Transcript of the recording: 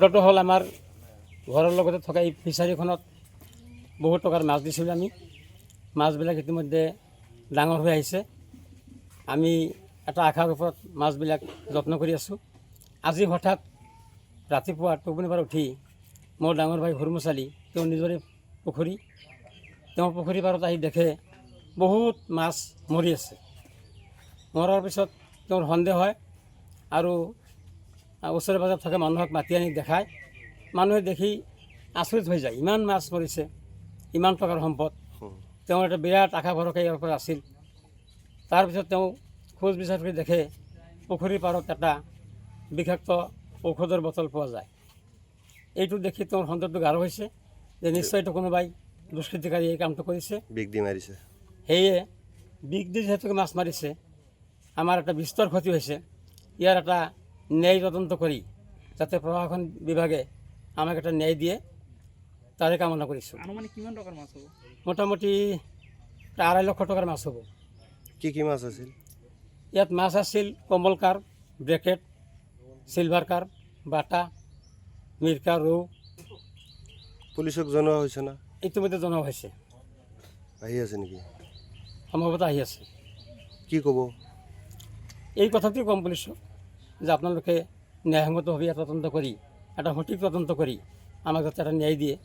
ঘটনাটো হ'ল আমাৰ ঘৰৰ লগতে থকা এই ফিচাৰীখনত বহুত টকাৰ মাছ দিছিলোঁ আমি। মাছবিলাক ইতিমধ্যে ডাঙৰ হৈ আহিছে। আমি এটা আশাৰ ওপৰত মাছবিলাক যত্ন কৰি আছোঁ। আজি হঠাৎ ৰাতিপুৱা টোপনিৰ পৰা উঠি মোৰ ডাঙৰ ভাই হৰমচালি, তেওঁ নিজৰে পুখুৰী, তেওঁ পুখুৰী পাৰত আহি দেখে বহুত মাছ মৰি আছে। মৰাৰ পিছত তেওঁৰ সন্দেহ হয় আৰু ওচৰে পাজৰে থকা মানুহক মাতি আনি দেখায়। মানুহে দেখি আচৰিত হৈ যায়, ইমান মাছ মৰিছে, ইমান টকাৰ সম্পদ। তেওঁৰ এটা বিৰাট আশা ভৰসা ইয়াৰ পৰা আছিল। তাৰপিছত তেওঁ খোজ বিচাৰ কৰি দেখে পুখুৰীৰ পাৰত এটা বিষাক্ত ঔষধৰ বটল পোৱা যায়। এইটো দেখি তেওঁৰ সন্দেহটো গাঢ় হৈছে যে নিশ্চয়তো কোনোবাই দুষ্কৃতিকাৰী এই কামটো কৰিছে, বিগ দি মাৰিছে। সেয়ে বিগ দি যিহেতুকে মাছ মাৰিছে, আমাৰ এটা বিস্তৰ ক্ষতি হৈছে। ইয়াৰ এটা ন্যায় তদন্ত কৰি যাতে প্ৰশাসন বিভাগে আমাক এটা ন্যায় দিয়ে তাৰে কামনা কৰিছোঁ। আনুমানিক কিমান টকাৰ মাছ হ'ব? মোটামুটি প্ৰায় 2.5 লাখ টকাৰ মাছ হ'ব। কি মাছ আছিল? ইয়াত মাছ আছিল কমল কাৰ্প, ব্ৰেকেট, চিলভাৰ কাৰ্প, বাটা, মিৰ্কা, ৰৌ। পুলিচক জনোৱা হৈছে না? ইতিমধ্যে জনোৱা হৈছে, আহি আছে নেকি? সম্ভৱতঃ আহি আছে। কি ক'ব? এই কথাটোৱে ক'ম পুলিচক যে আপোনালোকে ন্যায়সংগতভাৱে তদন্ত কৰি এটা সঠিক তদন্ত কৰি আমাক যাতে এটা ন্যায় দিয়ে।